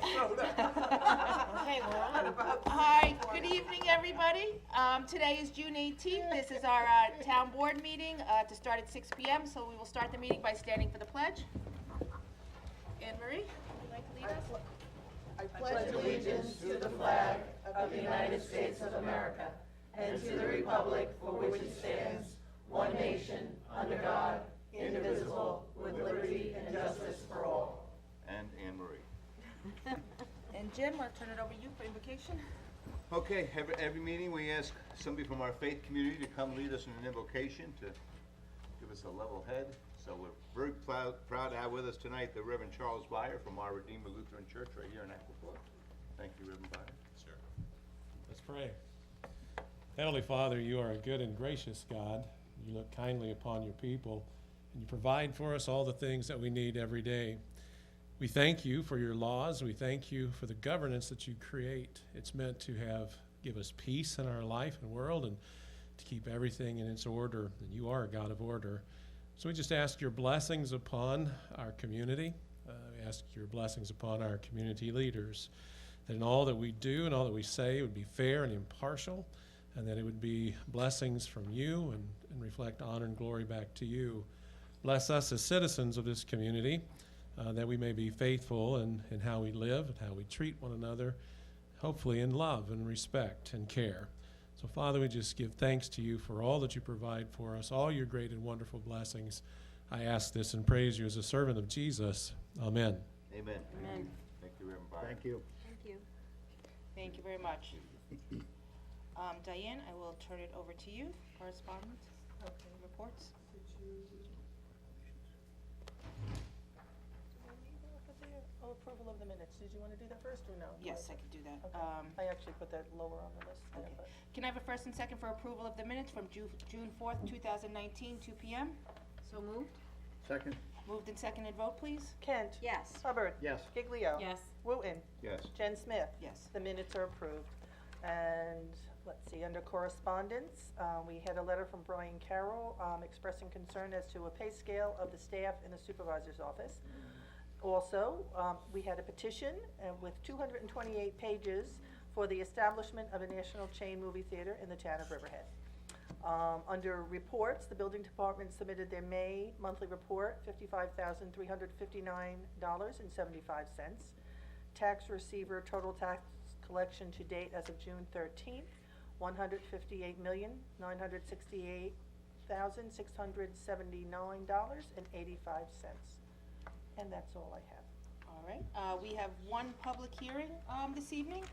Okay, well, hi, good evening, everybody. Today is June 18th. This is our town board meeting to start at 6 p.m. So we will start the meeting by standing for the pledge. Anne Marie, would you like to lead us? I pledge allegiance to the flag of the United States of America and to the republic for which it stands, one nation, under God, indivisible, with liberty and justice for all. And Anne Marie. And Jen, I'll turn it over to you for invocation. Okay, every meeting we ask somebody from our faith community to come lead us in an invocation to give us a level head. So we're very proud to have with us tonight the Reverend Charles Byer from our Redeemer Lutheran Church right here in Aquaport. Thank you, Reverend Byer. Sure. Let's pray. Heavenly Father, you are a good and gracious God. You look kindly upon your people, and you provide for us all the things that we need every day. We thank you for your laws. We thank you for the governance that you create. It's meant to give us peace in our life and world and to keep everything in its order. And you are a God of order. So we just ask your blessings upon our community. We ask your blessings upon our community leaders, that in all that we do and all that we say would be fair and impartial, and that it would be blessings from you and reflect honor and glory back to you. Bless us as citizens of this community, that we may be faithful in how we live and how we treat one another, hopefully in love and respect and care. So, Father, we just give thanks to you for all that you provide for us, all your great and wonderful blessings. I ask this and praise you as a servant of Jesus. Amen. Amen. Amen. Thank you, Reverend Byer. Thank you. Thank you. Thank you very much. Diane, I will turn it over to you. Correspondence, reports. Approval of the minutes. Did you want to do that first or no? Yes, I can do that. Okay. I actually put that lower on the list there, Okay. but Can I have a first and second for approval of the minutes from June 4th, 2019, 2 p.m.? So moved? second. Moved and seconded, vote please. Kent. Yes. Hubbard. Yes. Giglio. Yes. Wooten. Yes. Jen Smith. Yes. The minutes are approved. And let's see, under correspondence, we had a letter from Brian Carroll expressing concern as to a pay scale of the staff in the supervisor's office. Also, we had a petition with 228 pages for the establishment of a national chain movie theater in the town of Riverhead. Under reports, the building department submitted their May monthly report, $55,359.75. Tax receiver total tax collection to date as of June 13th, $158,968,679.85. And that's all I have. All right, we have one public hearing this evening,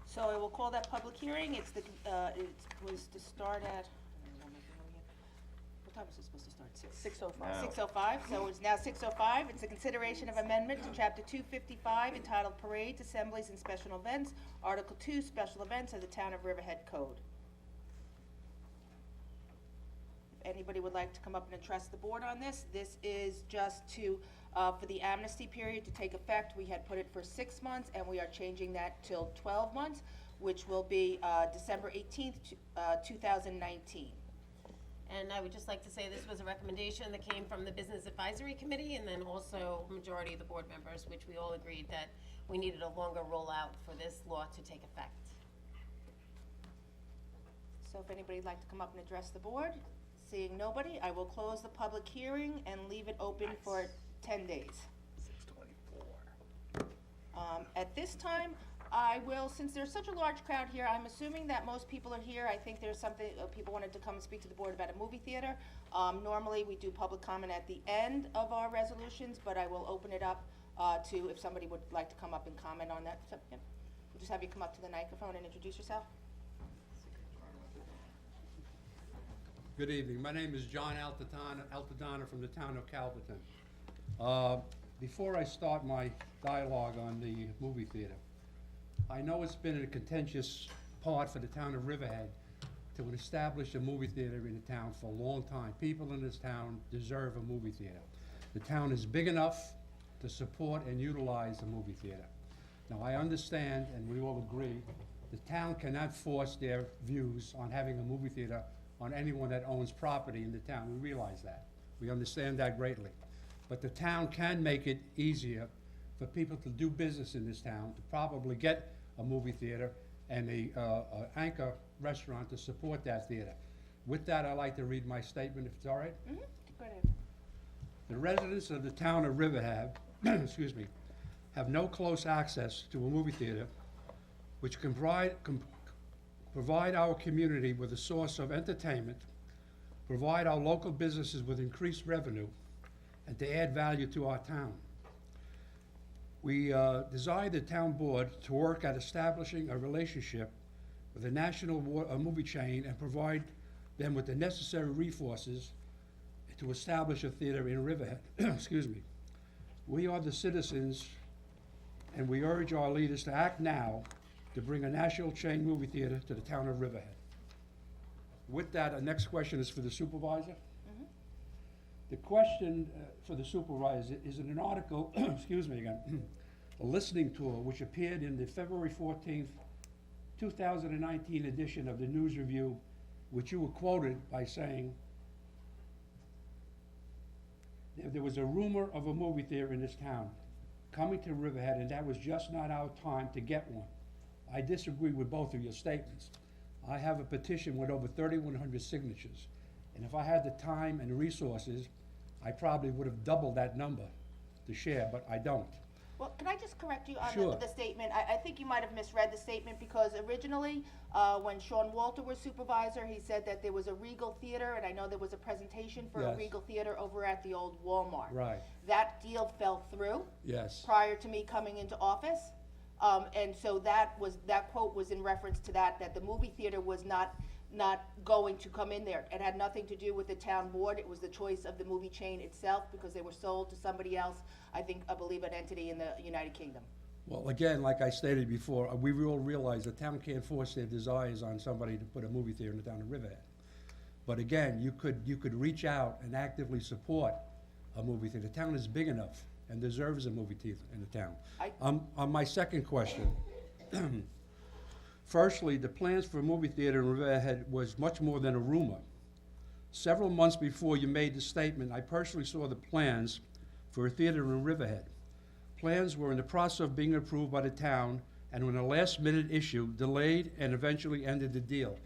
so I will call that public hearing. It was to start at, what time was it supposed to start? 6:05. 6:05, so it's now 6:05. It's a consideration of amendment to Chapter 255 entitled Parades, Assemblies, and Special Events, Article 2, Special Events of the Town of Riverhead Code. If anybody would like to come up and address the board on this is just to, for the amnesty period to take effect. We had put it for 6 months, and we are changing that till 12 months, which will be December 18th, 2019. And I would just like to say this was a recommendation that came from the Business Advisory Committee and then also a majority of the board members, which we all agreed that we needed a longer rollout for this law to take effect. So if anybody would like to come up and address the board, seeing nobody, I will close the public hearing and leave it open for 10 days. 6:24. At this time, I will, since there's such a large crowd here, I'm assuming that most people are here. I think there's something, people wanted to come and speak to the board about a movie theater. Normally, we do public comment at the end of our resolutions, but I will open it up to if somebody would like to come up and comment on that. So, yeah. We'll just have you come up to the microphone and introduce yourself. Good evening. My name is John Altadonna from the town of Calverton. Before I start my dialogue on the movie theater, I know it's been a contentious part for the town of Riverhead to establish a movie theater in the town for a long time. People in this town deserve a movie theater. The town is big enough to support and utilize a movie theater. Now, I understand, and we all agree, the town cannot force their views on having a movie theater on anyone that owns property in the town. We realize that. We understand that greatly. But the town can make it easier for people to do business in this town, to probably get a movie theater and a anchor restaurant to support that theater. With that, I'd like to read my statement, if it's all right. Mm-hmm, go ahead. The residents of the town of Riverhead, excuse me, have no close access to a movie theater which can provide our community with a source of entertainment, provide our local businesses with increased revenue, and to add value to our town. We desire the town board to work at establishing a relationship with a national movie chain and provide them with the necessary resources to establish a theater in Riverhead. Excuse me. We are the citizens, and we urge our leaders to act now to bring a national chain movie theater to the town of Riverhead. With that, our next question is for the supervisor. The question for the supervisor is in an article, excuse me again, a listening tour which appeared in the February 14th, 2019 edition of the News Review, which you were quoted by saying, there was a rumor of a movie theater in this town coming to Riverhead, and that was just not our time to get one. I disagree with both of your statements. I have a petition with over 3,100 signatures, and if I had the time and resources, I probably would have doubled that number to share, but I don't. Well, can I just correct you on Sure. the statement? I think you might have misread the statement, because originally, when Sean Walter was supervisor, he said that there was a Regal Theater, and I know there was a presentation for a Yes. Regal Theater over at the old Walmart. Right, That deal fell through yes. prior to me coming into office. And so that quote was in reference to that the movie theater was not going to come in there. It had nothing to do with the town board. It was the choice of the movie chain itself, because they were sold to somebody else, I believe an entity in the United Kingdom. Well, again, like I stated before, we all realize the town can't force their desires on somebody to put a movie theater in the town of Riverhead. But again, you could reach out and actively support a movie theater. The town is big enough and deserves a movie theater in the town. On my second question, firstly, the plans for a movie theater in Riverhead was much more than a rumor. Several months before you made the statement, I personally saw the plans for a theater in Riverhead. Plans were in the process of being approved by the town, and when a last-minute issue delayed and eventually ended the deal.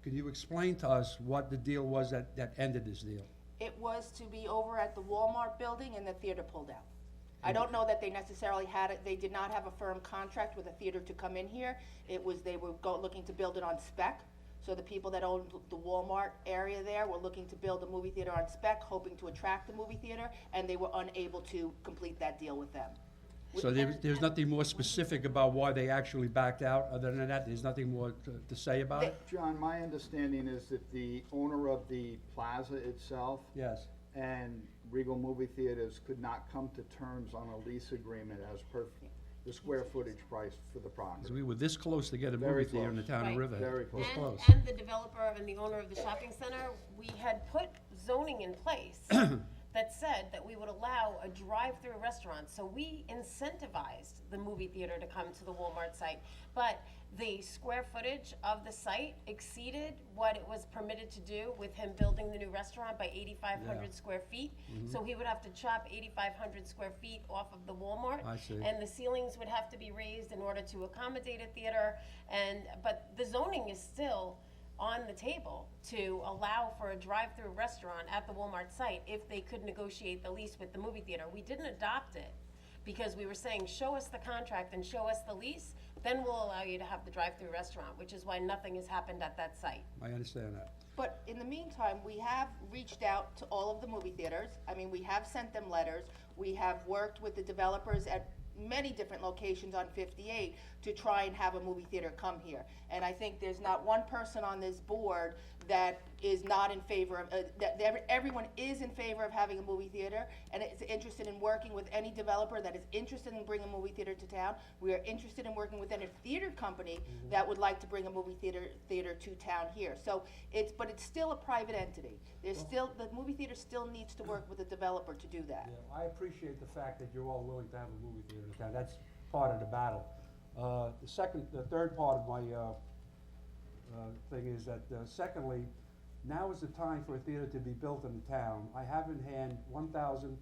Can you explain to us what the deal was that ended this deal? It was to be over at the Walmart building, and the theater pulled out. I don't know that they necessarily had it, they did not have a firm contract with a theater to come in here. They were looking to build it on spec. So the people that owned the Walmart area there were looking to build a movie theater on spec, hoping to attract the movie theater, and they were unable to complete that deal with them. So there's nothing more specific about why they actually backed out? Other than that, there's nothing more to say about it? John, my understanding is that the owner of the plaza itself Yes. and Regal Movie Theaters could not come to terms on a lease agreement as per the square footage price for the 'Cause property. we were this close to get a movie Very theater in the close. town of Right. Riverhead. Very close. This close. And the developer and the owner of the shopping center, we had put zoning in place that said that we would allow a drive-through restaurant. So we incentivized the movie theater to come to the Walmart site. But the square footage of the site exceeded what it was permitted to do with him building the new restaurant by 8,500 Yeah. square feet. So he would have to chop 8,500 square feet off of the Walmart. I see. And the ceilings would have to be raised in order to accommodate a theater. But the zoning is still on the table to allow for a drive-through restaurant at the Walmart site if they could negotiate the lease with the movie theater. We didn't adopt it because we were saying, show us the contract and show us the lease, then we'll allow you to have the drive-through restaurant, which is why nothing has happened at that site. I understand that. But in the meantime, we have reached out to all of the movie theaters. I mean, we have sent them letters. We have worked with the developers at many different locations on 58 to try and have a movie theater come here. And I think there's not one person on this board that is not in favor of, everyone is in favor of having a movie theater and is interested in working with any developer that is interested in bringing a movie theater to town. We are interested in working with any theater company that would like to bring a movie theater to town here. So but it's still a private entity. The movie theater still needs to work with a developer to do that. Yeah, I appreciate the fact that you're all willing to have a movie theater in town. That's part of the battle. The third part of my thing is that, secondly, now is the time for a theater to be built in the town. I have in hand 1,000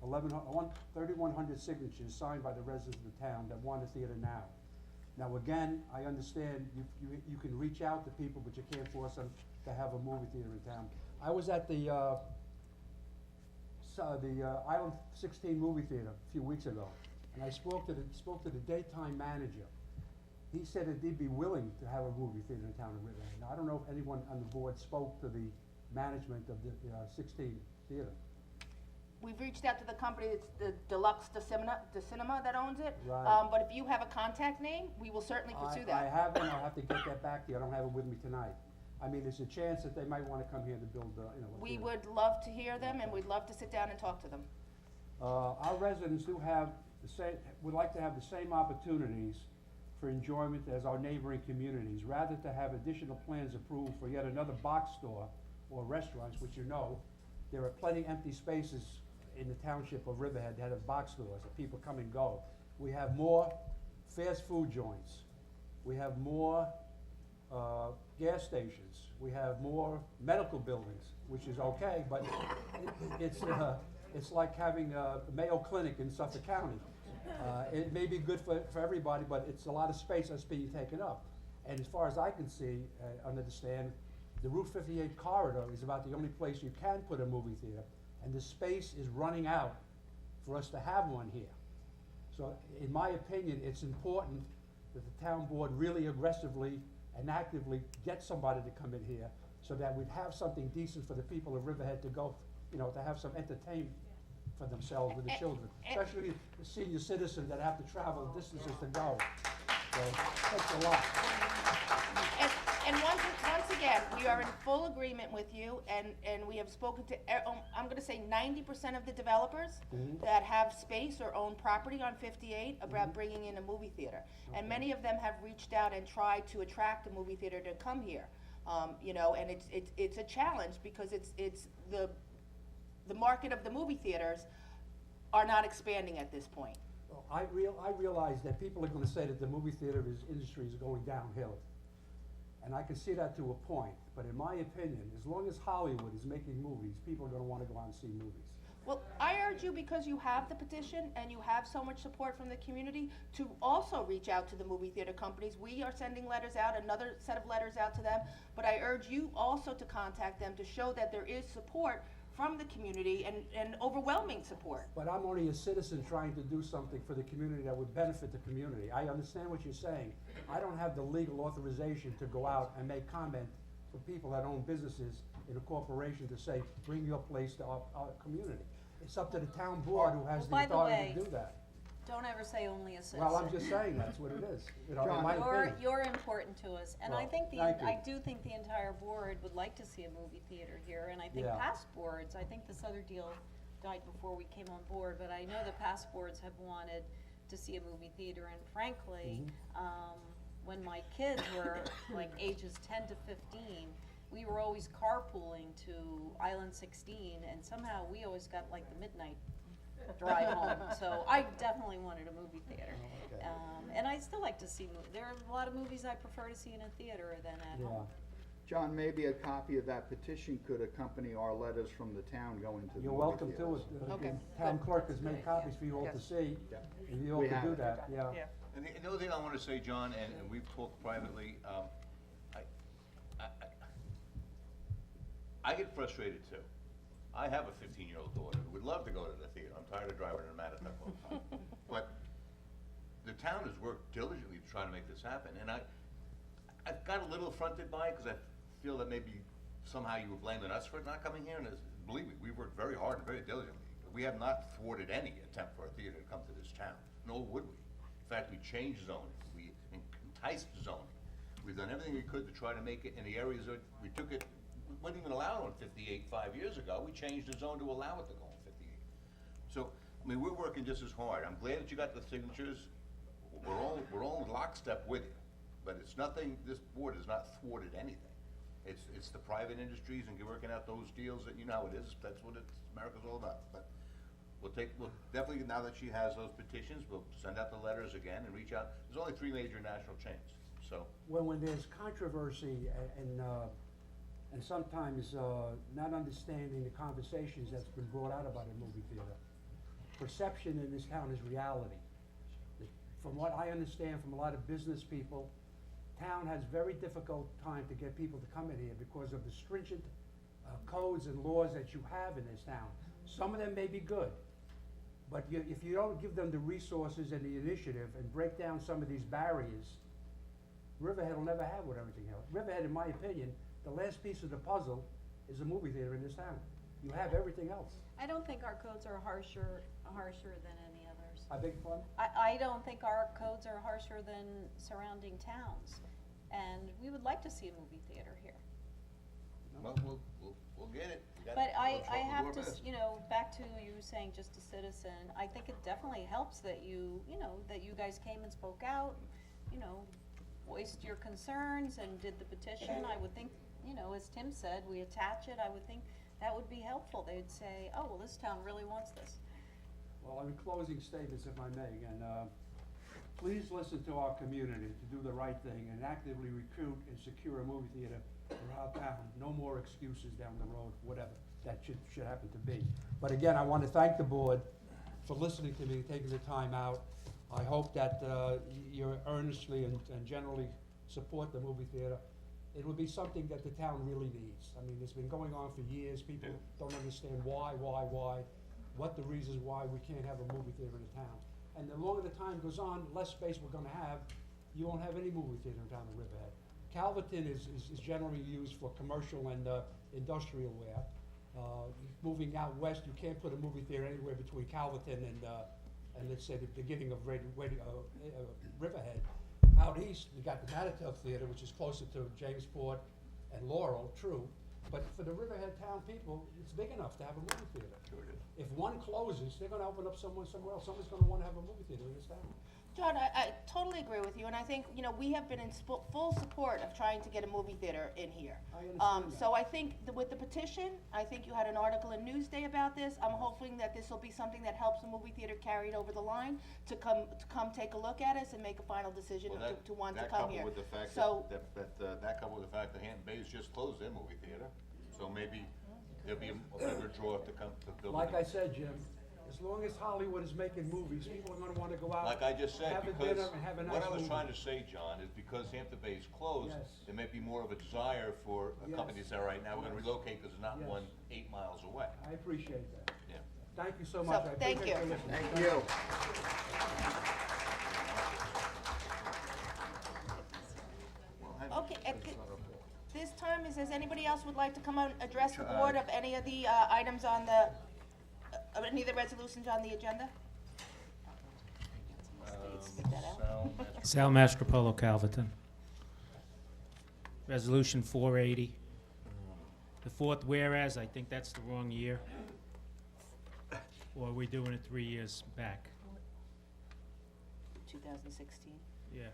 3,100 signatures signed by the residents of the town that want a theater now. Now, again, I understand you can reach out to people, but you can't force them to have a movie theater in town. I was at the Island 16 movie theater a few weeks ago, and I spoke to the daytime manager. He said that they'd be willing to have a movie theater in town of Riverhead. Now, I don't know if anyone on the board spoke to the management of the 16 theater. We've reached out to the company, it's the Deluxe de Cinema that owns it. Right. But if you have a contact name, we will certainly pursue I that. have, and I'll have to get that back to you. I don't have it with me tonight. I mean, there's a chance that they might wanna come here to build, a We theater. would love to hear them, and we'd love to sit down and talk to them. Our residents do have the same, would like to have the same opportunities for enjoyment as our neighboring communities, rather to have additional plans approved for yet another box store or restaurants, which there are plenty empty spaces in the township of Riverhead that have box stores that people come and go. We have more fast food joints. We have more, gas stations. We have more medical buildings, which is okay, but it's like having a Mayo Clinic in Suffolk County. It may be good for everybody, but it's a lot of space that's being taken up. And as far as I can see, understand, the Route 58 corridor is about the only place you can put a movie theater, and the space is running out for us to have one here. So, in my opinion, it's important that the town board really aggressively and actively get somebody to come in here, so that we'd have something decent for the people of Riverhead to go, to have some entertainment for themselves with the children, especially the senior citizens that have to travel distances to go. So, thanks a lot. And once again, we are in full agreement with you, and we have spoken to, I'm gonna say 90% of the developers that have space or own property on 58 about bringing in a movie theater. And many of them have reached out and tried to attract a movie theater to come here. And it's a challenge, because it's the market of the movie theaters are not expanding at this point. Well, I realize that people are gonna say that the movie theater industry is going downhill. And I can see that to a point, but in my opinion, as long as Hollywood is making movies, people are gonna wanna go out and see movies. Well, I urge you, because you have the petition and you have so much support from the community, to also reach out to the movie theater companies. We are sending letters out, another set of letters out to them, but I urge you also to contact them to show that there is support from the community, and overwhelming support. But I'm only a citizen trying to do something for the community that would benefit the community. I understand what you're saying. I don't have the legal authorization to go out and make comment for people that own businesses in a corporation to say, bring your place to our community. It's up to the town board who has the By the authority way, to do that. Don't ever say only a citizen. Well, I'm just saying that's what it is, in John, my You're, opinion. you're important to us, and I Well, think thank you. I do think the entire board would like to see a movie theater here, and I think Yeah. past boards, I think this other deal died before we came on board, but I know the past boards have wanted to see a movie theater, and frankly, when my kids were like ages 10 to 15, we were always carpooling to Island 16, and somehow we always got like the midnight drive home, so I definitely wanted a movie theater. Okay. And I still like to see there are a lot of movies I prefer to see in a theater than at Yeah. home. John, maybe a copy of that petition could accompany our letters from the town going to the You're movie welcome to theaters. it. Okay. The town clerk has made copies for you all to Yes. see, Yeah. and you all We can have do it. that, yeah. Yeah. And the other thing I wanna say, John, and we've talked privately, I get frustrated too. I have a 15-year-old daughter who would love to go to the theater. I'm tired of driving her to Matatuck all the time. But the town has worked diligently to try to make this happen, and I've got a little affronted by it, because I feel that maybe somehow you were blaming us for it not coming here, and believe me, we've worked very hard and very diligently. We have not thwarted any attempt for a theater to come to this town, nor would we. In fact, we changed zoning, we enticed zoning. We've done everything we could to try to make it in the areas that we took it, we wouldn't even allow it on 58 5 years ago. We changed the zone to allow it to go on 58. So, I mean, we're working just as hard. I'm glad that you got the signatures. We're all in lockstep with you. But it's nothing, this board has not thwarted anything. It's the private industries and working out those deals that, you know how it is. That's what America's all about. But we'll definitely, now that she has those petitions, we'll send out the letters again and reach out. There's only 3 major national chains, so. When there's controversy and sometimes not understanding the conversations that's been brought out about a movie theater, perception in this town is reality. From what I understand from a lot of business people, town has very difficult time to get people to come in here because of the stringent codes and laws that you have in this town. Some of them may be good, but if you don't give them the resources and the initiative and break down some of these barriers, Riverhead will never have what everything else. Riverhead, in my opinion, the last piece of the puzzle is a movie theater in this town. You have everything else. I don't think our codes are harsher than any others. I beg your pardon? I don't think our codes are harsher than surrounding towns, and we would like to see a movie theater here. Well, we'll get it. We got- But we'll I do have our to, best. back to you saying just a citizen, I think it definitely helps that that you guys came and spoke out, voiced your concerns and did the petition. I would think, as Tim said, we attach it, I would think that would be helpful. They'd say, oh, well, this town really wants this. Well, in closing statements, if I may, again, please listen to our community to do the right thing and actively recruit and secure a movie theater throughout town. No more excuses down the road, whatever that should happen to be. But again, I want to thank the board for listening to me, taking the time out. I hope that you earnestly and generally support the movie theater. It will be something that the town really needs. I mean, it's been going on for years. People don't understand why, what the reasons why we can't have a movie theater in the town. And the longer the time goes on, the less space we're gonna have. You won't have any movie theater in town in Riverhead. Calverton is generally used for commercial and industrial wear. Moving out west, you can't put a movie theater anywhere between Calverton and let's say the beginning of Riverhead. Out east, you got the Natatuck Theater, which is closer to Jamesport and Laurel, true. But for the Riverhead town people, it's big enough to have a movie theater. Sure it is. If one closes, they're gonna open up somewhere else. Someone's gonna wanna have a movie theater in this town. John, I totally agree with you, and I think, we have been in full support of trying to get a movie theater in here. I understand that. So I think with the petition, I think you had an article in Newsday about this. I'm hoping that this will be something that helps the movie theater carry it over the line to come take a look at us and make a final decision Well, to want to that come here. coupled with the fact So, that coupled with the fact that Hampton Bays just closed their movie theater, so maybe there'll be a better draw to come to build. Like I said, Jim, as long as Hollywood is making movies, people are gonna wanna go out. Like I just said, have a because dinner and have a nice what I was movie. trying to say, John, is because Hampton Bays closed, Yes. there may be more of a desire for Yes. companies that are right now, we're gonna Yes. relocate, because there's not Yes. one 8 miles away. I appreciate that. Yeah. Thank you so much. I thank appreciate you. your listening. Thank you. okay, at this time, does anybody else would like to come out and address the board of any of the items on any of the resolutions on the agenda? Stick that out. Sal Mastropolo, Calverton. Resolution 480. The fourth whereas, I think that's the wrong year. Or are we doing it 3 years back? 2016. Yeah.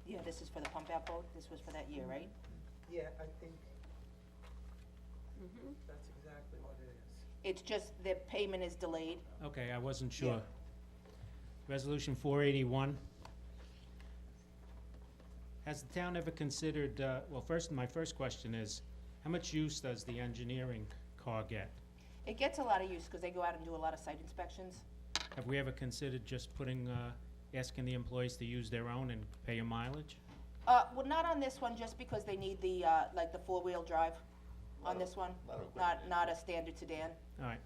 Yeah, this is for the pump out boat, this was for that year, right? Yeah, I think that's exactly what it is. It's just the payment is delayed. Okay, I wasn't sure. Resolution 481. Has the town ever considered, well, my first question is, how much use does the engineering car get? It gets a lot of use because they go out and do a lot of site inspections. Have we ever considered just asking the employees to use their own and pay a mileage? Well, not on this one, just because they need the, like the four-wheel drive on this one, not a standard sedan. All right.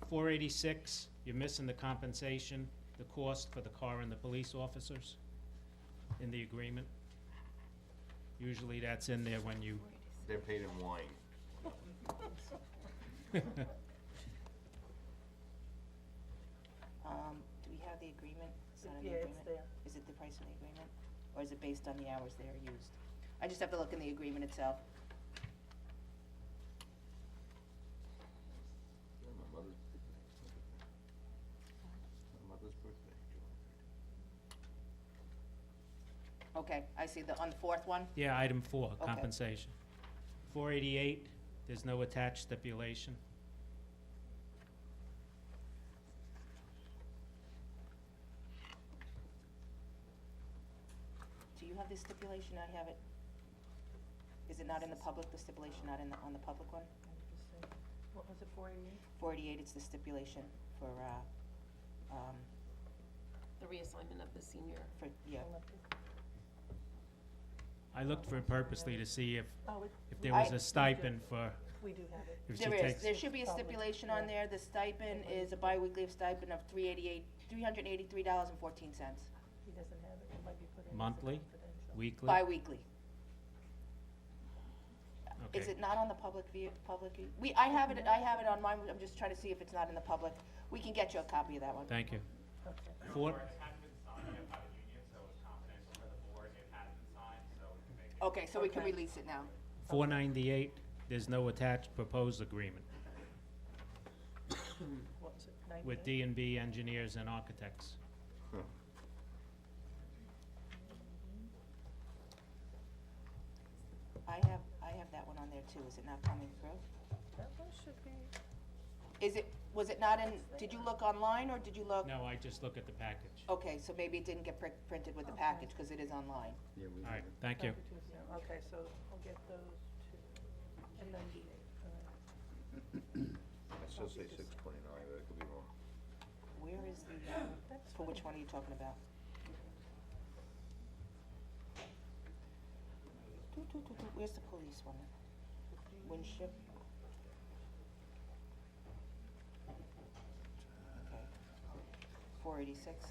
486, you're missing the compensation, the cost for the car and the police officers in the agreement. Usually that's in there when you, They're paid in wine. Do we have the agreement? It's not in the Yeah, it's agreement? there. Is it the price in the agreement? Or is it based on the hours they are used? I just have to look in the agreement itself. My mother's birthday, July. Okay, I see on the fourth one. yeah, item 4, Okay. compensation. 488, there's no attached stipulation. Do you have this stipulation? I have it. Is it not in the public, the stipulation not on the public one? What was it, 488? 488, it's the stipulation for, The reassignment of the senior. yeah. I looked for it purposely to see if Oh, there was I- a stipend for, we do have it. if she There is, takes. there should be a stipulation on there, the stipend is a bi-weekly stipend of $383.14. He doesn't have it, it might be put in as a Monthly? confidential. Weekly? Bi-weekly. Is Okay. it not on the public I have it on mine, I'm just trying to see if it's not in the public. We can get you a copy of that one. Thank you. Okay. Four, It hadn't been signed yet by the union, so it's confidential for the board. It hadn't been signed, so we can make it. Okay, so we can Okay. release it now. 498, there's no attached proposed agreement What was it, with 98? D&B Engineers and Architects. I have that one on there too, is it not coming through? That one should be, Was it not in, did you look online or did you look? No, I just look at the package. Okay, so maybe it didn't get printed with the package, cause it is online. Yeah, we All right, have it. thank you. okay, so I'll get those two, and 98, all right. I still say 629, but I could be wrong. Where is the, That's for which one are you talking about? Where's the police one? Winship? Okay. 486.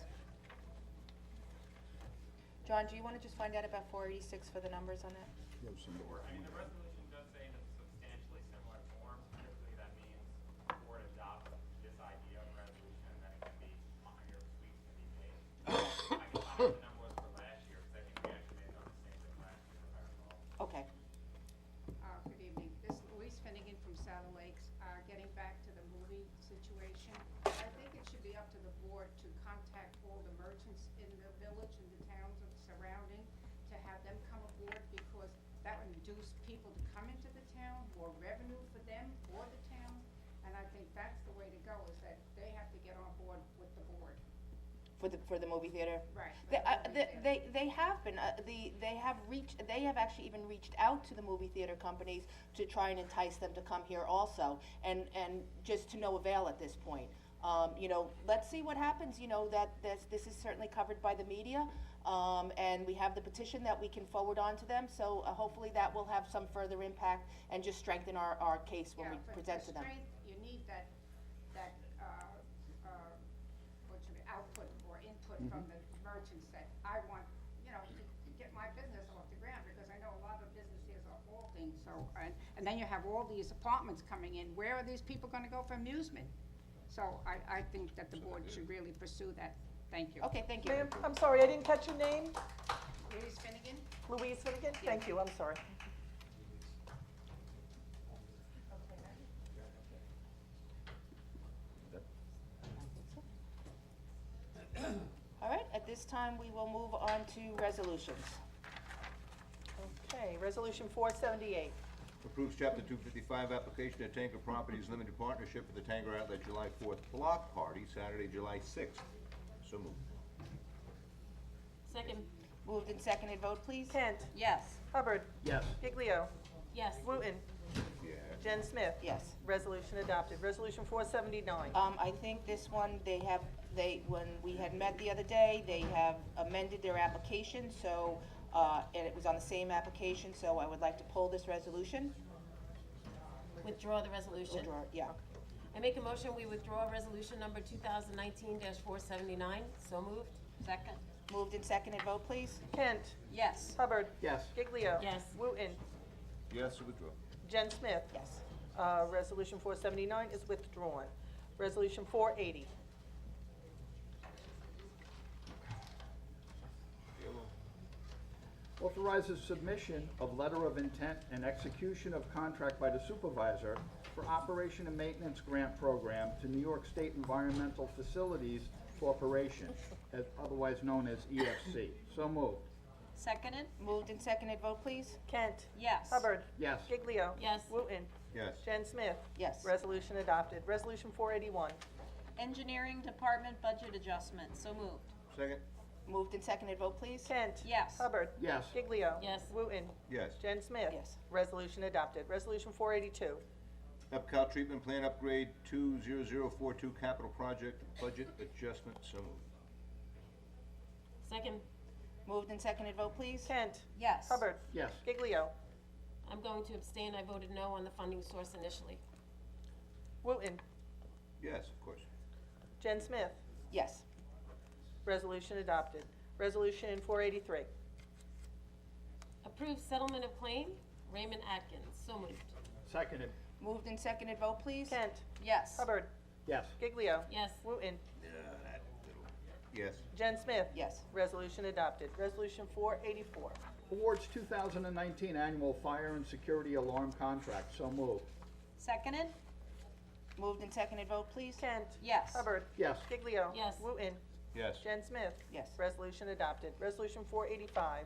John, do you wanna just find out about 486 for the numbers on that? You have some more. I mean, the resolution does say in a substantially similar form. Typically, that means the board adopts this idea of resolution, and then it can be, minor tweaks can be made. I can find out the number was for last year, because I think we actually made it on the same thing last year, if I recall. Okay. Good evening. This is Louise Finnegan from Saddle Lakes. Getting back to the movie situation, I think it should be up to the board to contact all the merchants in the village and the towns of surrounding to have them come aboard, because that would induce people to come into the town, more revenue for them or the town. And I think that's the way to go, is that they have to get on board with the board. For the movie theater? Right. They have been, they have actually even reached out to the movie theater companies to try and entice them to come here also, and just to no avail at this point. You know, let's see what happens, you know, that this is certainly covered by the media, and we have the petition that we can forward on to them, so hopefully that will have some further impact and just strengthen our case when we present to them. For strength, you need that, output or input from the merchants that I want, you know, to get my business off the ground, because I know a lot of businesses are halting, so, and then you have all these apartments coming in, where are these people gonna go for amusement? So I think that the board should really pursue that. Thank you. Okay, thank you. Ma'am, I'm sorry, I didn't catch your name? Louise Finnegan? Louise Finnegan? Thank you, I'm sorry. All right, at this time, we will move on to resolutions. Okay, resolution 478. Approves Chapter 255 application of Tanger Properties Limited Partnership for the Tanger Outlet July 4th Block Party, Saturday, July 6th. So moved. Second, Moved and seconded, vote please. Kent. Yes. Hubbard. Yes. Giglio. yes. Wooten. Yeah. Jen Smith. Yes. Resolution adopted. Resolution 479. I think this one, when we had met the other day, they have amended their application, so, and it was on the same application, so I would like to pull this resolution. Withdraw the resolution. Withdraw, yeah. I make a motion, we withdraw resolution number 2019-479. So moved. Second. Moved and seconded, vote please. Kent. Yes. Hubbard. Yes. Giglio. Yes. Wooten. Yes, to withdraw. Jen Smith. Yes. Resolution 479 is withdrawn. Resolution 480. Authorizes submission of letter of intent and execution of contract by the supervisor for operation and maintenance grant program to New York State Environmental Facilities Corporation, otherwise known as EFC. So moved. Seconded. Moved and seconded, vote please. Kent. Yes. Hubbard. Yes. Giglio. Yes. Wooten. Yes. Jen Smith. Yes. Resolution adopted. Resolution 481. Engineering Department budget adjustment. So moved. Second? Moved and seconded, vote please. Kent. Yes. Hubbard. Yes. Giglio. Yes. Wooten. Yes. Jen Smith. Yes. Resolution adopted. Resolution 482. EPCAL treatment plant upgrade 20042 capital project budget adjustment, so moved. Second, Moved and seconded, vote please. Kent. Yes. Hubbard. Yes. Giglio. I'm going to abstain, I voted no on the funding source initially. Wooten. Yes, of course. Jen Smith. Yes. Resolution adopted. Resolution 483. Approve settlement of claim, Raymond Atkins, so moved. Seconded. Moved and seconded, vote please. Kent. Yes. Hubbard. Yes. Giglio. Yes. Wooten. Yes. Jen Smith. Yes. Resolution adopted. Resolution 484. Awards 2019 annual fire and security alarm contract, so moved. Seconded? Moved and seconded, vote please. Kent. Yes. Hubbard. Yes. Giglio. Yes. Wooten. Yes. Jen Smith. Yes. Resolution adopted. Resolution 485.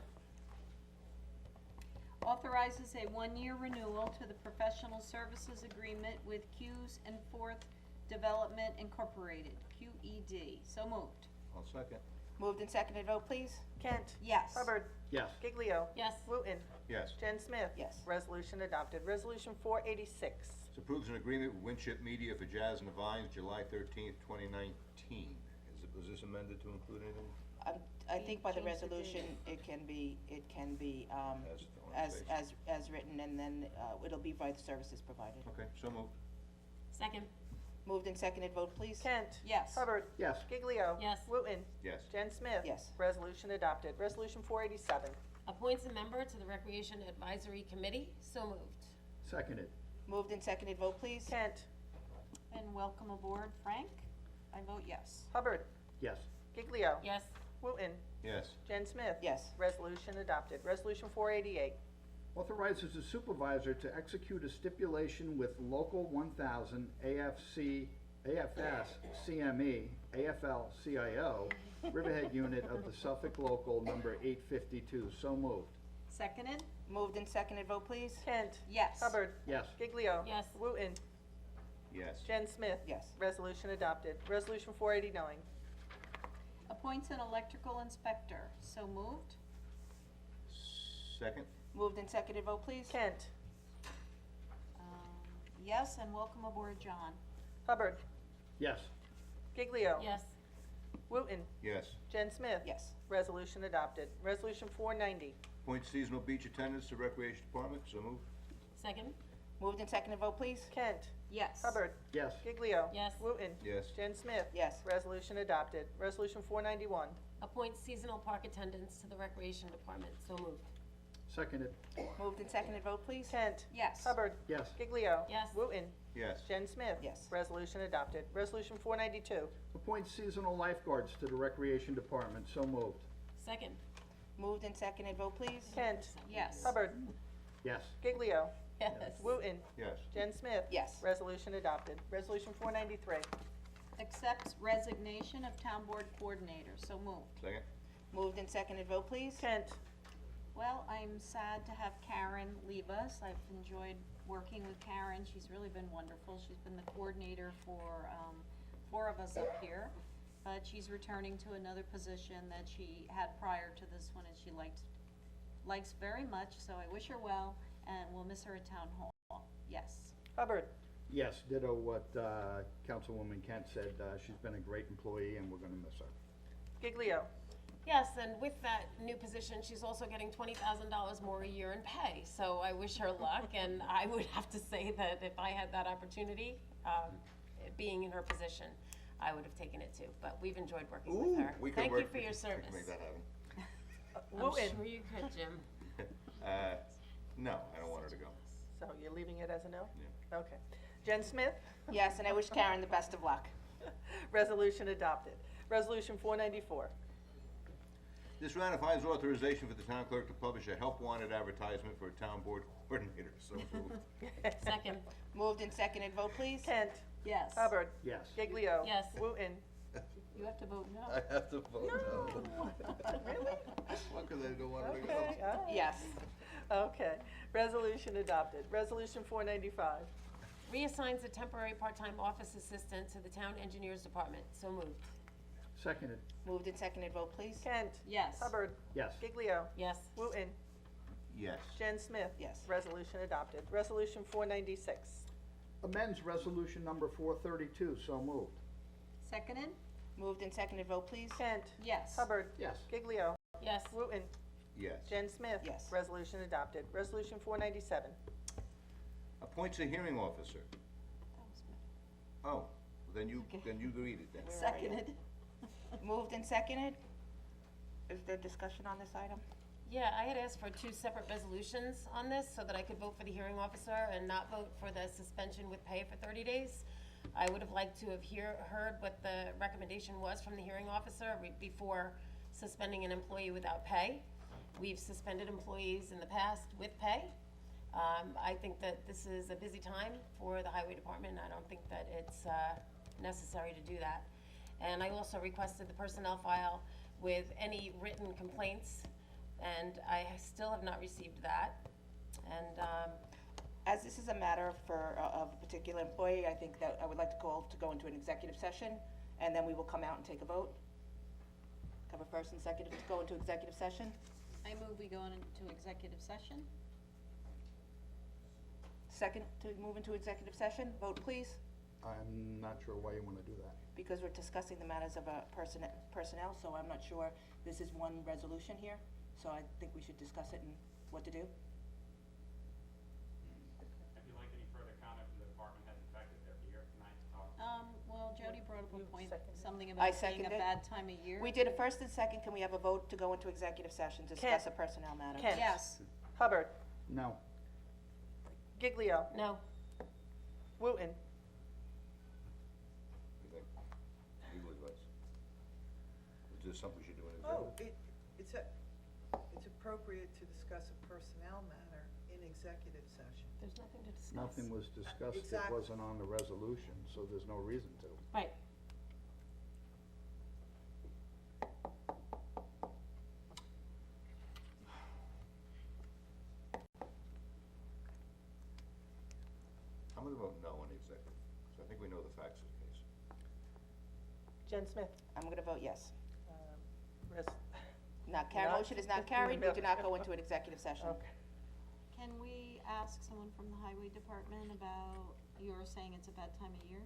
Authorizes a one-year renewal to the professional services agreement with Q's and Fourth Development Incorporated, QED. So moved. I'll second. Moved and seconded, vote please. Kent. Yes. Hubbard. Yes. Giglio. Yes. Wooten. Yes. Jen Smith. Yes. Resolution adopted. Resolution 486. This approves an agreement with Winship Media for Jazz and the Vines, July 13th, 2019. Was this amended to include anything? I think by the Change the resolution, it can be, As on its face. as written, and then, it'll be by the services provided. Okay, so moved. Second, Moved and seconded, vote please. Kent. Yes. Hubbard. Yes. Giglio. Yes. Wooten. Yes. Jen Smith. Yes. Resolution adopted. Resolution 487. appoints a member to the Recreation Advisory Committee, so moved. Seconded. Moved and seconded, vote please. Kent. And welcome aboard, Frank. I vote yes. Hubbard. Yes. Giglio. Yes. Wooten. Yes. Jen Smith. Yes. Resolution adopted. Resolution 488. Authorizes the supervisor to execute a stipulation with Local 1000 AFC, AFS, CME, AFL, CIO, Riverhead Unit of the Suffolk Local number 852. So moved. Seconded? Moved and seconded, vote please. Kent. Yes. Hubbard. Yes. Giglio. Yes. Wooten. Yes. Jen Smith. Yes. Resolution adopted. Resolution 489. Appoints an electrical inspector, so moved. Second? Moved and seconded, vote please. Kent. Yes, and welcome aboard, John. Hubbard. Yes. Giglio. Yes. Wooten. Yes. Jen Smith. Yes. Resolution adopted. Resolution 490. Appoint seasonal beach attendants to Recreation Department, so moved. Second, Moved and seconded, vote please. Kent. Yes. Hubbard. Yes. Giglio. yes. Wooten. Yes. Jen Smith. Yes. Resolution adopted. Resolution 491. Appoints seasonal park attendants to the Recreation Department, so moved. Seconded. Moved and seconded, vote please. Kent. Yes. Hubbard. Yes. Giglio. Yes. Wooten. Yes. Jen Smith. Yes. Resolution adopted. Resolution 492. Appoint seasonal lifeguards to the Recreation Department. So moved. Second, Moved and seconded, vote please. Kent. Yes. Hubbard. Yes. Giglio. yes. Wooten. Yes. Jen Smith. Yes. Resolution adopted. Resolution 493. Accepts resignation of town board coordinator, so moved. Second? Moved and seconded, vote please. Kent. Well, I'm sad to have Karen leave us. I've enjoyed working with Karen. She's really been wonderful. She's been the coordinator for, 4 of us up here. But she's returning to another position that she had prior to this one, and she likes very much, so I wish her well, and we'll miss her at town hall. Yes. Hubbard. Yes, ditto what Councilwoman Kent said. She's been a great employee and we're gonna miss her. Giglio. Yes, and with that new position, she's also getting $20,000 more a year in pay. So I wish her luck, and I would have to say that if I had that opportunity, being in her position, I would have taken it too. But we've enjoyed working with her. we could Thank you work- for your we service. could make that happen. Wooten. I'm sure you could, Jim. No, I don't want her to go. So you're leaving it as a no? Yeah. Okay. Jen Smith. Yes, and I wish Karen the best of luck. Resolution adopted. Resolution 494. This ratifies authorization for the town clerk to publish a help wanted advertisement for a town board coordinator, so moved. Second, Moved and seconded, vote please. Kent. Yes. Hubbard. Yes. Giglio. Yes. Wooten. You have to vote no. I have to vote no. Really? Well, 'cause I don't want her to go. Okay, all right. Yes. Okay. Resolution adopted. Resolution 495. reassigns a temporary part-time office assistant to the town engineers department, so moved. Seconded. Moved and seconded, vote please. Kent. Yes. Hubbard. Yes. Giglio. Yes. Wooten. Yes. Jen Smith. Yes. Resolution adopted. Resolution 496. amends resolution number 432, so moved. Seconded? Moved and seconded, vote please. Kent. Yes. Hubbard. Yes. Giglio. Yes. Wooten. Yes. Jen Smith. Yes. Resolution adopted. Resolution 497. Appoints a hearing officer. Oh, then you read it then. Where are you? Seconded. Moved and seconded. Is there discussion on this item? Yeah, I had asked for 2 separate resolutions on this so that I could vote for the hearing officer and not vote for the suspension with pay for 30 days. I would have liked to have heard what the recommendation was from the hearing officer before suspending an employee without pay. We've suspended employees in the past with pay. I think that this is a busy time for the highway department, and I don't think that it's necessary to do that. And I also requested the personnel file with any written complaints, and I still have not received that. And, As this is a matter of a particular employee, I think that I would like to call to go into an executive session, and then we will come out and take a vote. Have a first and second to go into executive session. I move we go into executive session. Second to move into executive session, vote please, I'm not sure why you want to do that. because we're discussing the matters of personnel, so I'm not sure, this is one resolution here, so I think we should discuss it and what to do. If you'd like any further comment from the department heads, in fact, if they're here tonight to talk. Well, Jody brought up a You point, seconded it? something I about being a seconded it. bad time of year. We did a first and second, can we have a vote to go into executive session, discuss a Kent. personnel matter? Kent. Yes. Hubbard. No. Giglio. no, Wooten. You think? Legal advice. Is this something we should do in Oh, executive? it's appropriate to discuss a personnel matter in executive session. there's nothing to discuss. Nothing was discussed that Exactly. wasn't on the resolution, so there's no reason to. Right. I'm gonna vote no on the executive, so I think we know the facts of the case. Jen Smith. I'm gonna vote yes. Res- Not Not- motion is not carried, we do not go into an executive session. Okay. Can we ask someone from the highway department about, you're saying it's a bad time of year?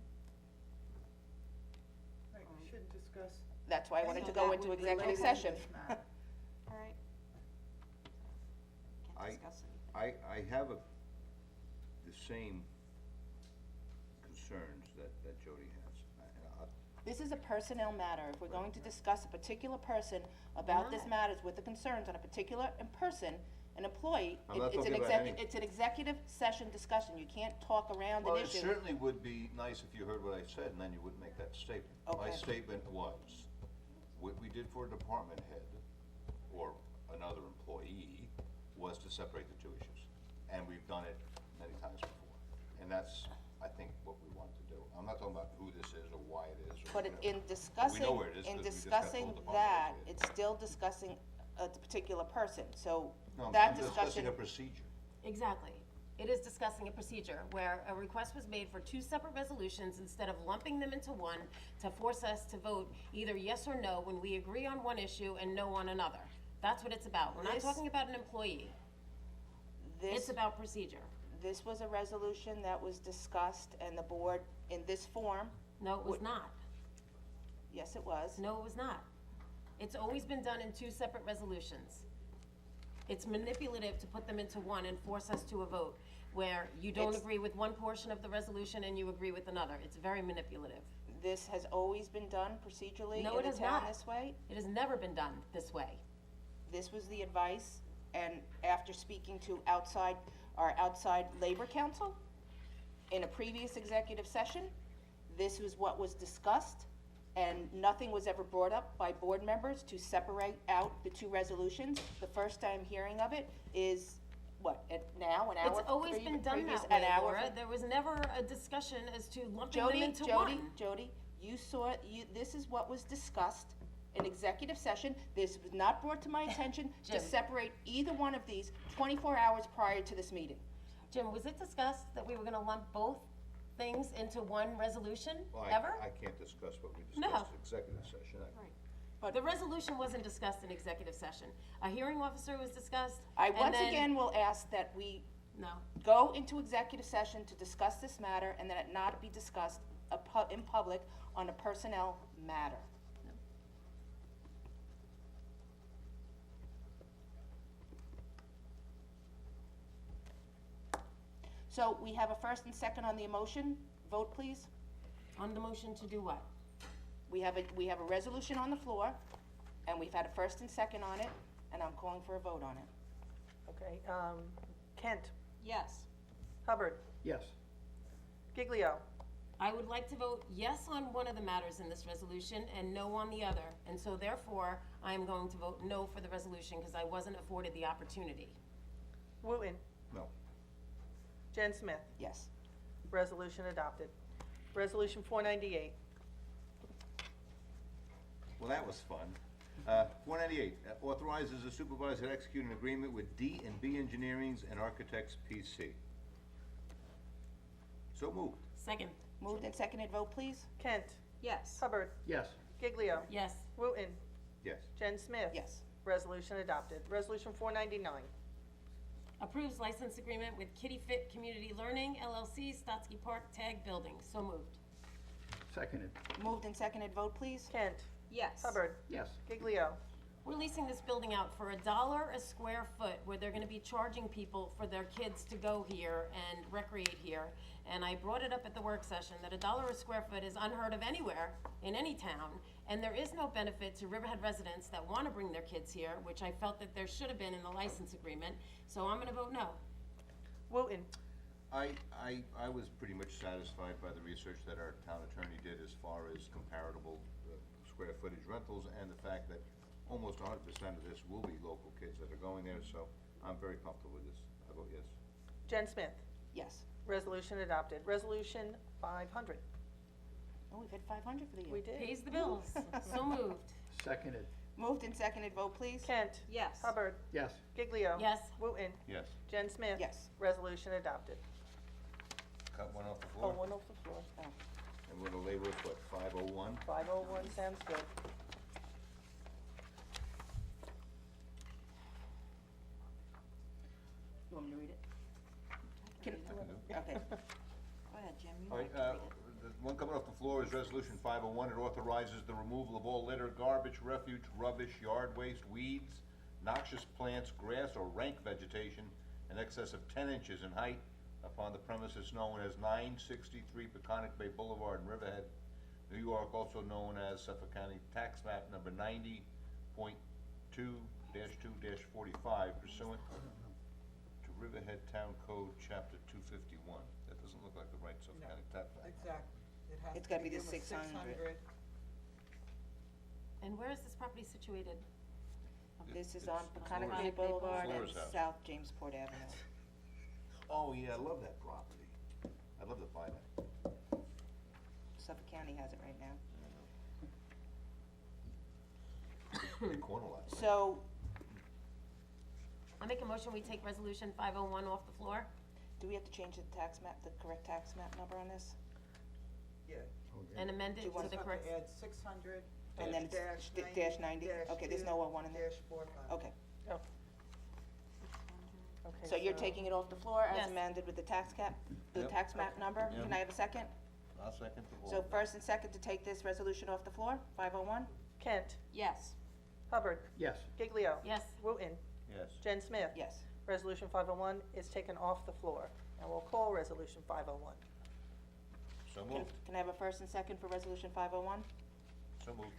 Right, we shouldn't discuss. That's why I wanted to So go that into would be executive related to session. this matter. All right. I- Can't discuss anything. I have the same concerns that Jody has. This is a personnel matter. If we're going to discuss a particular person about this Right. matters with the concerns on a particular person, an employee, I'm not it's an talking about executive, any- it's an executive session discussion. You can't talk around Well, an it issue. certainly would be nice if you heard what I said, and then you wouldn't make that statement. My Okay. statement was, what we did for a department head, or another employee, was to separate the two issues. And we've done it many times before. And that's, I think, what we want to do. I'm not talking about who this is, or why it is, or But whatever. in discussing, where it is, in 'cause we just got discussing told the that, department head. it's still discussing a particular person. So No, that I'm discussing discussion, a procedure. Exactly. It is discussing a procedure where a request was made for 2 separate resolutions instead of lumping them into one to force us to vote either yes or no when we agree on one issue and no on another. That's what it's about. We're not This- talking about an employee. It's this, about procedure. this was a resolution that was discussed and the board in this form, No, it was not. yes, it was. No, it was not. It's always been done in 2 separate resolutions. It's manipulative to put them into one and force us to a vote where you don't It's- agree with one portion of the resolution and you agree with another. It's very manipulative. This has always been done procedurally No, in it the has town not. this way. It has never been done this way. This was the advice, and after speaking to our outside labor council, in a previous executive session, this was what was discussed, and nothing was ever brought up by board members to separate out the 2 resolutions. The first time hearing of it is, what, now, an hour? It's always been done previous- that an way, hour Laura. from- There was never a discussion as to lumping them Jody, into Jody, one. Jody, you saw, this is what was discussed in executive session. This was not brought to my attention to Jim. separate either one of these 24 hours prior to this meeting. Jim, was it discussed that we were gonna lump both things into one resolution, Well, ever? I can't discuss what we No. discussed in executive session. The resolution wasn't discussed in executive session. A hearing officer was discussed, I and once then- again will ask that we No. Go into executive session to discuss this matter and that it not be discussed in public on a personnel matter. So we have a first and second on the motion. Vote, please. On the motion to do what? We have a resolution on the floor, and we've had a first and second on it, and I'm calling for a vote on it. Okay, Kent, Yes. Hubbard, Yes. Giglio, I would like to vote yes on one of the matters in this resolution and no on the other. And so therefore, I am going to vote no for the resolution because I wasn't afforded the opportunity. Wooten, No. Jen Smith. Yes. Resolution adopted. Resolution 498. Well, that was fun. 498, authorizes the supervisor to execute an agreement with D&B Engineering's and Architects PC. So moved. Second. Moved and seconded, vote, please. Kent, Yes. Hubbard, Yes. Giglio, Yes. Wooten, Yes. Jen Smith. Yes. Resolution adopted. Resolution 499. Approves license agreement with Kitty Fit Community Learning LLC, Stotsky Park Tag Building. So moved. Seconded. Moved and seconded, vote, please. Kent, Yes. Hubbard, Yes. Giglio, We're leasing this building out for $1 a square foot, where they're gonna be charging people for their kids to go here and recreate here. And I brought it up at the work session, that $1 a square foot is unheard of anywhere, in any town, and there is no benefit to Riverhead residents that wanna bring their kids here, which I felt that there should have been in the license agreement, so I'm gonna vote no. Wooten, I was pretty much satisfied by the research that our town attorney did as far as comparable square footage rentals and the fact that almost 100% of this will be local kids that are going there, so I'm very comfortable with this. I vote yes. Jen Smith. Yes. Resolution adopted. Resolution 500. Oh, we've hit 500 for the year. We did. Pays the bills. So moved. Seconded. Moved and seconded, vote, please. Kent, Yes. Hubbard, Yes. Giglio. Yes. Wooten, Yes. Jen Smith. Yes. Resolution adopted. Cut one off the Oh, floor. one off the floor. Oh. And we're gonna label it, what, 501? 501 sounds good. You want me to read it? I can do. Okay. Go ahead, Jim. You All right, like to read it. the one coming off the floor is Resolution 501. It authorizes the removal of all litter, garbage, refuge, rubbish, yard waste, weeds, noxious plants, grass, or rank vegetation in excess of 10 inches in height upon the premises known as 963 Peconic Bay Boulevard in Riverhead, New York, also known as Suffolk County Tax Map number 90.2-2-45 pursuant to Riverhead Town Code, Chapter 251. That doesn't look like the right Suffolk County Tax Map. Exactly. It has It's to gotta be the begin with 600. And where is this property situated? This is It's on Peconic Peconic Bay Bay Boulevard and Flora's house. South Jamesport Avenue. Oh, yeah, I love that property. I'd love to buy that. Suffolk County has it right now. Big corner lot. So, I make a motion, we take resolution 501 off the floor. do we have to change the tax map, the correct tax map number on this? Yeah. And amend Do it you to want the Just correct. have to add 600 And then dash it's dash 90? Okay, there's no 01 in there? dash 45. Okay, Oh. Okay, so you're taking it off the floor as Yes. amended with the tax cap, the Yep. tax map number? Yep. Can I have a second? I'll second the So first and second to take this resolution off the floor, 501? Kent, Yes. Hubbard, Yes. Giglio. Yes. Wooten, Yes. Jen Smith. Yes. Resolution 501 is taken off the floor. And we'll call Resolution 501. So Can moved. can I have a first and second for resolution 501? So moved.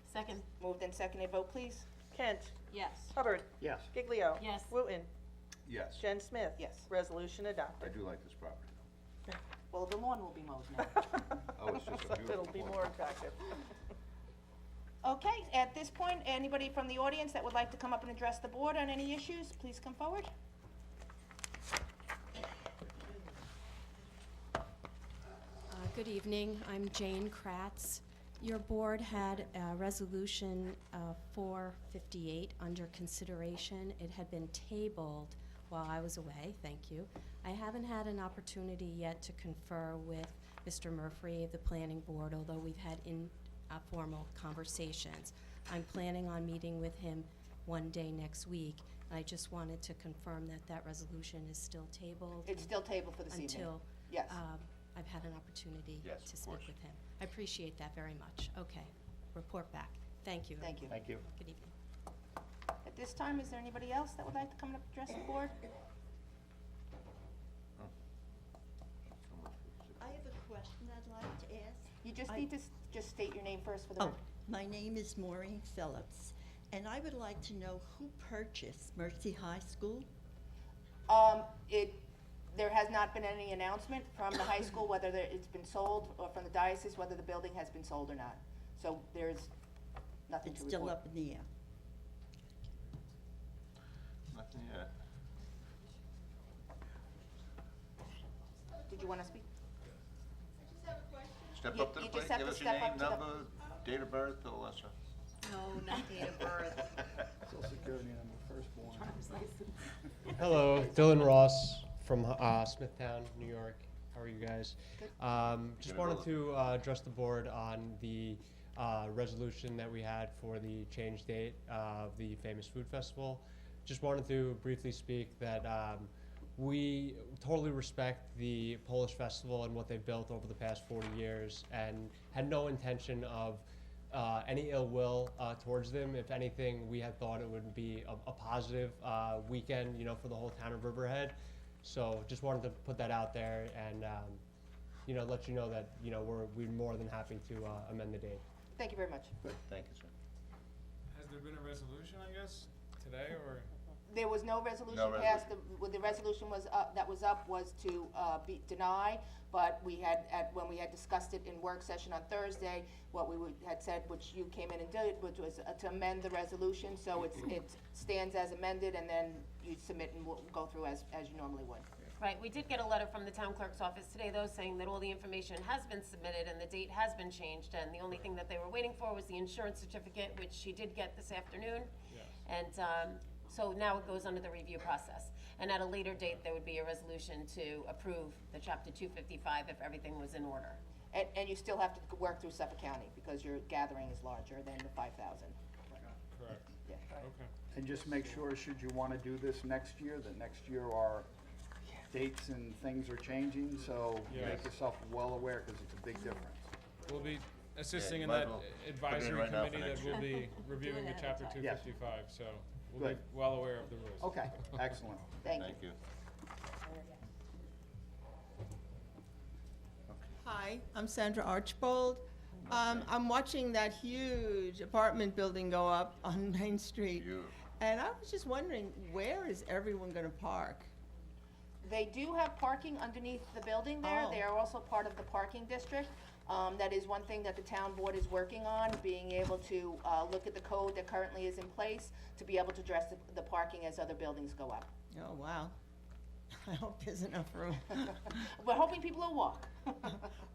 Second. Moved and seconded, vote please. Kent, Yes. Hubbard, Yes. Giglio. Yes. Wooten, Yes. Jen Smith. Yes. Resolution I adopted. do like this property. Well, the lawn will be mowed now. Oh, it's just a beautiful It'll be corner. more attractive. Okay, at this point, anybody from the audience that would like to come up and address the board on any issues, please come forward. Good evening, I'm Jane Kratz. Your board had resolution 458 under consideration. It had been tabled while I was away, thank you. I haven't had an opportunity yet to confer with Mr. Murphy of the planning board, although we've had informal conversations. I'm planning on meeting with him one day next week And I just wanted to confirm that that resolution is still tabled. It's still tabled for this evening. Until Yes. I've had an opportunity Yes, to of speak course. with him. I appreciate that very much. Okay, report back. Thank you. Thank you. Thank you. Good evening. At this time, is there anybody else that would like to come and address the board? I have a question I'd like to ask. You just I- need to just state your name first for the Oh, record. my name is Maureen Phillips, and I would like to know who purchased Mercy High School? There has not been any announcement from the high school whether it's been sold, or from the diocese whether the building has been sold or not. So there's nothing It's to still report. up in the air. Nothing yet. Did you want to speak? Step You- up to the you just plate, have give to us your step up name, to the- number, date of birth, all that stuff. No, not date of birth. Social security number, firstborn. Hello, Dylan Ross from Smithtown, New York. How are you guys? Just Good. wanted to address the board on the resolution that we had for the change date of the famous food festival. Just wanted to briefly speak that we totally respect the Polish festival and what they've built over the past 40 years, and had no intention of any ill will towards them. If anything, we had thought it would be a positive weekend, you know, for the whole town of Riverhead. So just wanted to put that out there and, you know, let you know that, you know, we're more than happy to amend the date. Thank you very much. Good, thank you, sir. Has there been a resolution, I guess, today, or? There was no resolution No passed. The resolution was that was up was to deny, but we had, when we had discussed it in work session on Thursday, what we had said, which you came in and did, which was to amend the resolution, so it stands as amended, and then you submit and we'll go through as you normally would. Right, we did get a letter from the town clerk's office today, though, saying that all the information has been submitted and the date has been changed, and the only thing that they were waiting for was the insurance certificate, which she did get this afternoon. Yes. And, so now it goes under the review process. And at a later date, there would be a resolution to approve the chapter 255 if everything was in order. And you still have to work through Suffolk County, because your gathering is larger than the 5,000. Correct. Yeah. Okay. And just make sure, should you want to do this next year, that next year our dates and things are changing, so Yes. make yourself well aware, because it's a big difference. We'll be assisting Yeah, in might that as well put it in advisory right now for committee that next will year. be reviewing the it ahead chapter of time. Yes. 255, so we'll be Good. well aware of the rules. Okay, excellent. Thank you. Thank you. Hi, I'm Sandra Archbold. I'm watching that huge apartment building go up on Main Street. Beautiful. And I was just wondering, where is everyone gonna park? They do have parking underneath the building there. Oh. They are also part of the parking district. That is one thing that the town board is working on, being able to look at the code that currently is in place to be able to address the parking as other buildings go up. Oh, wow. I hope there's enough room. We're hoping people will walk.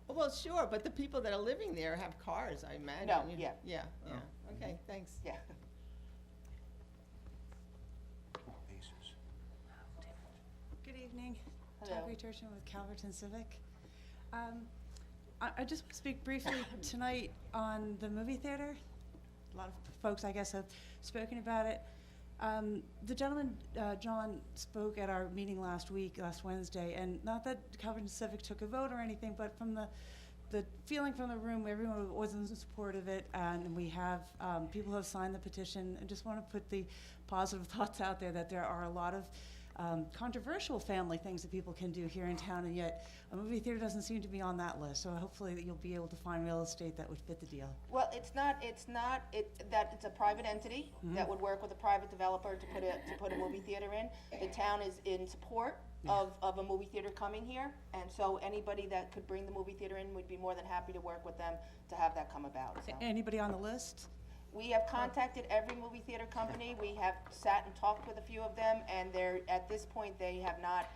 Well, sure, but the people that are living there have cars, I imagine. No, yeah. Yeah, yeah. Okay, thanks. Yeah. Good evening. Hello. Tabby Turchin with Calverton Civic. I just want to speak briefly tonight on the movie theater. A lot of folks, I guess, have spoken about it. The gentleman, John, spoke at our meeting last Wednesday, and not that Calverton Civic took a vote or anything, but from the feeling from the room, everyone was in support of it, and we have, people have signed the petition, and just want to put the positive thoughts out there that there are a lot of controversial family things that people can do here in town, and yet a movie theater doesn't seem to be on that list, so hopefully that you'll be able to find real estate that would fit the deal. Well, it's a private entity that would work with a private developer to put a movie theater in. The town is in support of a movie theater coming here, and so anybody that could bring the movie theater in, we'd be more than happy to work with them to have that come about, so. Anybody on the list? We have contacted every movie theater company. We have sat and talked with a few of them, and at this point, they have not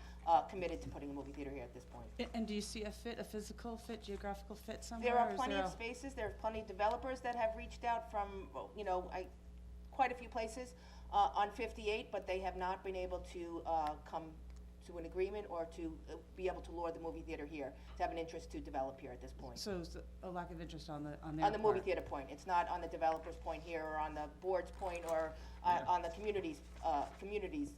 committed to putting a movie theater here at this point. And do you see a physical fit, geographical fit somewhere? There are or is plenty there of spaces. There are plenty of developers that have reached out from, quite a few places on 58, but they have not been able to come to an agreement or to be able to lure the movie theater here, to have an interest to develop here at this point. So it's a lack of interest on their part? On the movie theater point, it's not on the developer's point here, or on the board's point, or on the community's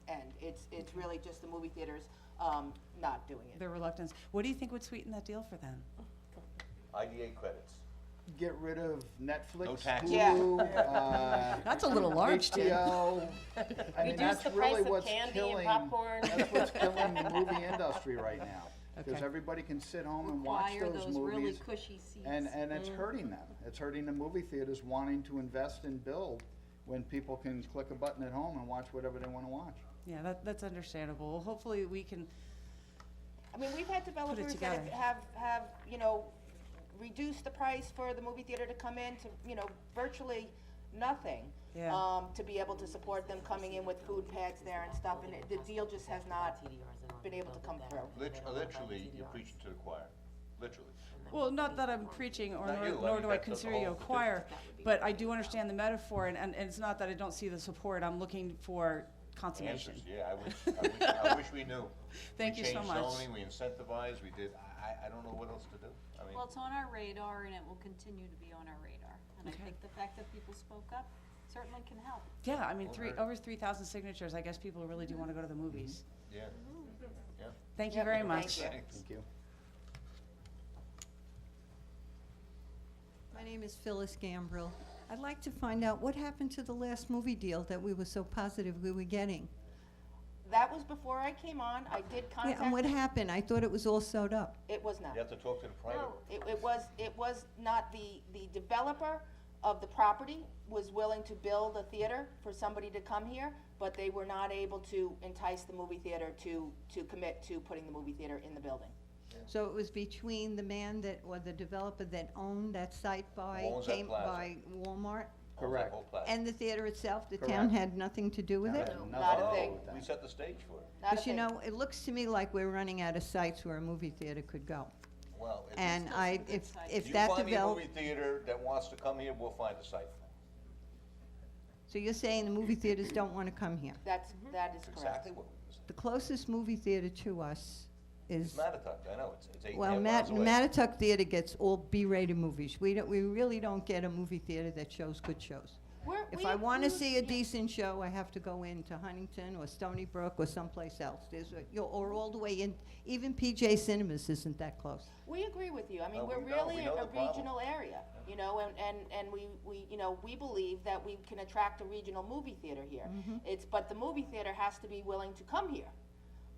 end. It's really just the movie theaters, not doing it. Their reluctance. What do you think would sweeten that deal for them? IDA credits. Get rid of Netflix, No taxes. Hulu, That's a little large, Tim. HBO. I mean, Reduce that's the really price of what's candy and killing, popcorn. that's what's killing the movie industry right now. Because Okay. everybody can sit home and watch Require those those really movies. cushy seats. And it's hurting them. It's hurting the movie theaters wanting to invest and build when people can click a button at home and watch whatever they wanna watch. Yeah, that's understandable. Well, hopefully we can, I mean, we've had developers that together. have, reduced the price for the movie theater to come in to, virtually nothing. Yeah. To be able to support them coming in with food pads there and stuff, and the deal just has not been able to come through. Literally, you're preaching to the choir, literally. well, not that I'm preaching, or Not you, I nor mean, do I that's the consider you a whole choir, but I do understand the metaphor, and it's not that I don't see the support, I'm looking for consummation. Answers, yeah, I wish we knew. Thank you so much. We changed zoning, we incentivized, we did, I don't know what else to do. I mean, Well, it's on our radar, and it will continue to be on our radar. And I Okay. think the fact that people spoke up certainly can help. Yeah, I mean, Well, over 3,000 signatures, I guess people really do wanna go to the movies. yeah, yeah. Thank you Yep, very thank much. you. Thank you. My name is Phyllis Gambrill. I'd like to find out what happened to the last movie deal that we were so positive we were getting. That was before I came on. I did Yeah, contact. and what happened? I thought it was all sewed up. It was not. You have to talk to the private. It was not, the developer of the property was willing to build a theater for somebody to come here, but they were not able to entice the movie theater to commit to putting the movie theater in the building. So it was between the man that, or the developer that owned that site by, Owns that plaza. by Walmart, Correct. and the theater itself, the Correct. town had nothing to do with it? Nothing Not a to do thing. with that. We set the stage for it. Not a Because, you thing. know, it looks to me like we're running out of sites where a movie theater could go. Well, And Still some I, good if, sites. if you that find me a develop, movie theater that wants to come here, we'll find a site. so you're saying the movie theaters don't wanna come here? That is correct. Exactly what, The closest movie theater to us it's is, Matatuck, I know, it's 8.5 well, miles away. Matatuck Theater gets all B-rated movies. We really don't get a movie theater that shows good shows. If I wanna see a decent show, I have to go into Huntington or Stony Brook or someplace else. Or all the way in, even PJ Cinemas isn't that close. We agree with you. I mean, No, we're we know really the a problem. regional area, and we believe that we can attract a regional movie theater here. But the movie theater has to be willing to come here,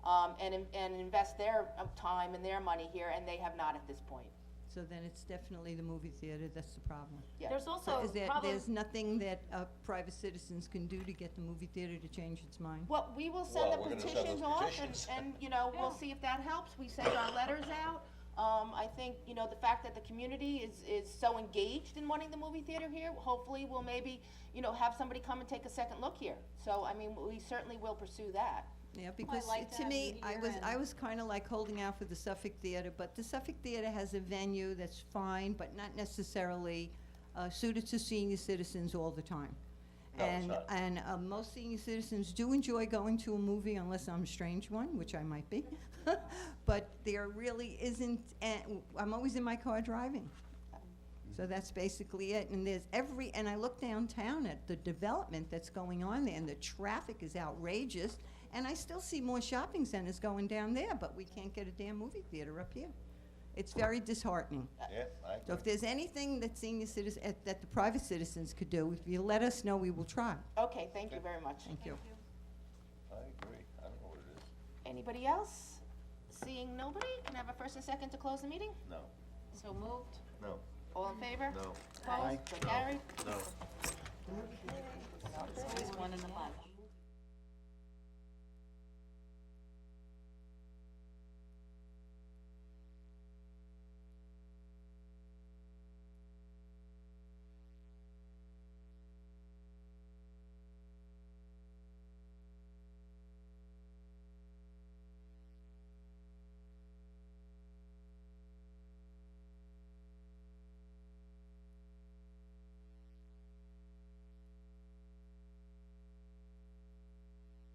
and invest their time and their money here, and they have not at this point. So then it's definitely the movie theater that's the problem. Yeah. There's So also is there, problem. there's nothing that private citizens can do to get the movie theater to change its mind? Well, we will send Well, the we're gonna send petitions those off, petitions. and, we'll see if that helps. We send our letters out. I think, the fact that the community is so engaged in wanting the movie theater here, hopefully we'll maybe, have somebody come and take a second look here. So, I mean, we certainly will pursue that. Yeah, because like to to me, have I you was, here I and- was kinda like holding out for the Suffolk Theater, but the Suffolk Theater has a venue that's fine, but not necessarily suited to senior citizens all the time. No, it's not. And most senior citizens do enjoy going to a movie unless I'm a strange one, which I might be. But there really isn't, I'm always in my car driving. So that's basically it, and and I look downtown at the development that's going on there, and the traffic is outrageous, and I still see more shopping centers going down there, but we can't get a damn movie theater up here. It's very disheartening. Yeah, I So agree. if there's anything that senior citizens, that the private citizens could do, if you let us know, we will try. Okay, thank you very much. Thank you. I agree, I don't know what it is. Anybody else? Seeing nobody, can I have a first and second to close the meeting? No, So moved. no, All in favor? no, Opposed? So carried? no. There's always one in the bottom.